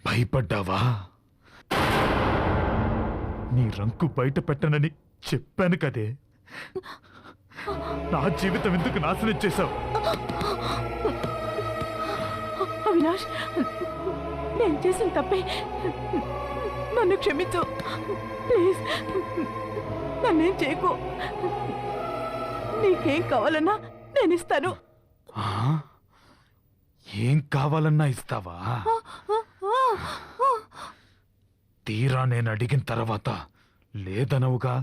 భయపడ్డావా? నీ రంకు బయట పెట్టనని చెప్పాను కదే. నా జీవితం ఎందుకు నాశనం చేశావు? అవినాష్, నేను చేసిన తప్పే, నన్ను క్షమించు ప్లీజ్. నన్నేం చేయకు. నీకేం కావాలన్నా నేను ఇస్తాను. ఏం కావాలన్నా ఇస్తావా? తీరా నేను అడిగిన తర్వాత లేదనవుగా?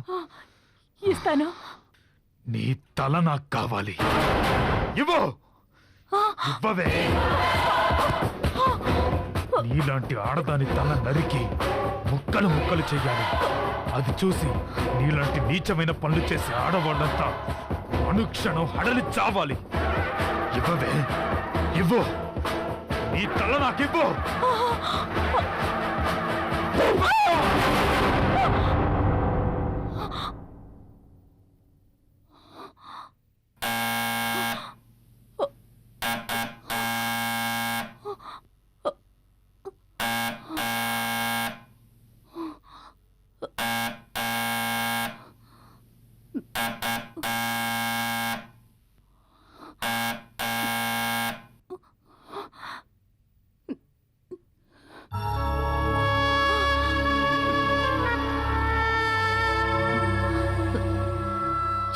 ఇస్తాను. నీ తల నాకు కావాలి. ఇవ్వు. ఇవ్వవే. నీలాంటి ఆడదాని తల నరికి ముక్కలు ముక్కలు చెయ్యాలి. అది చూసి నీలాంటి నీచమైన పనులు చేసి ఆడవాళ్ళంతా అనుక్షణం హడలి చావాలి. ఇవ్వవే. ఇవ్వు. నీ తల నాకివ్వు.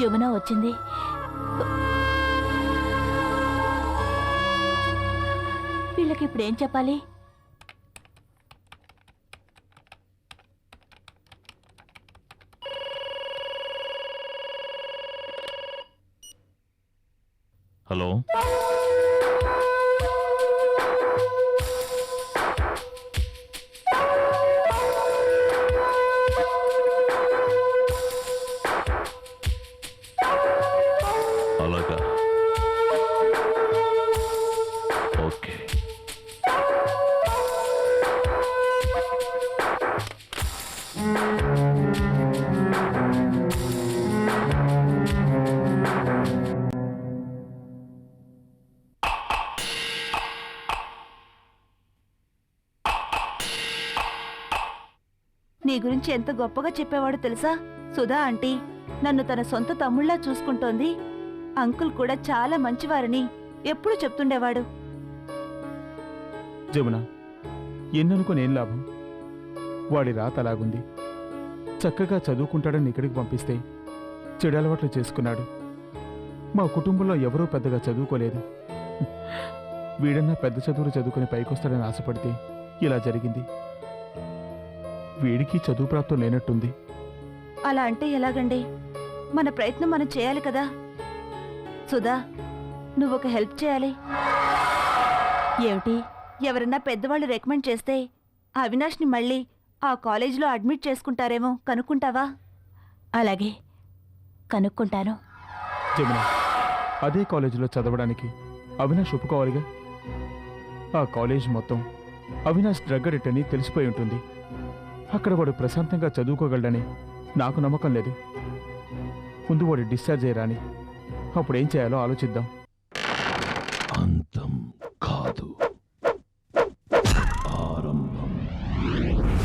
జమున వచ్చింది. వీళ్ళకి ఇప్పుడు ఏం చెప్పాలి? హలో, అలాగా, ఓకే. నీ గురించి ఎంత గొప్పగా చెప్పేవాడు తెలుసా? సుధా ఆంటీ నన్ను తన సొంత తమ్ముళ్లా చూసుకుంటోంది. అంకుల్ కూడా చాలా మంచివారని ఎప్పుడూ చెప్తుండేవాడు. జమున, ఎన్ననుకుని ఏం లాభం? వాడి రాత అలాగుంది. చక్కగా చదువుకుంటాడని ఇక్కడికి పంపిస్తే చెడు అలవాట్లు చేసుకున్నాడు. మా కుటుంబంలో ఎవరూ పెద్దగా చదువుకోలేదు. వీడన్నా పెద్ద చదువులు చదువుకుని పైకొస్తాడని ఆశపడితే ఇలా జరిగింది. వీడికి చదువు ప్రాప్తం లేనట్టుంది. అలా అంటే ఎలాగండి? మన ప్రయత్నం మనం చేయాలి కదా. సుధా, నువ్వొక హెల్ప్ చేయాలి. ఏమిటి? ఎవరన్నా పెద్దవాళ్ళు రికమెండ్ చేస్తే అవినాష్ని మళ్ళీ ఆ కాలేజీలో అడ్మిట్ చేసుకుంటారేమో కనుక్కుంటావా? అలాగే, కనుక్కుంటాను. జమున, అదే కాలేజీలో చదవడానికి అవినాష్ ఒప్పుకోవాలిగా. ఆ కాలేజ్ మొత్తం అవినాష్ డ్రగ్ అడిక్ట్ అని తెలిసిపోయి ఉంటుంది. అక్కడ వాడు ప్రశాంతంగా చదువుకోగలడని నాకు నమ్మకం లేదు. ముందు వాడు డిశ్చార్జ్ అయ్యారని, అప్పుడేం చేయాలో ఆలోచిద్దాం.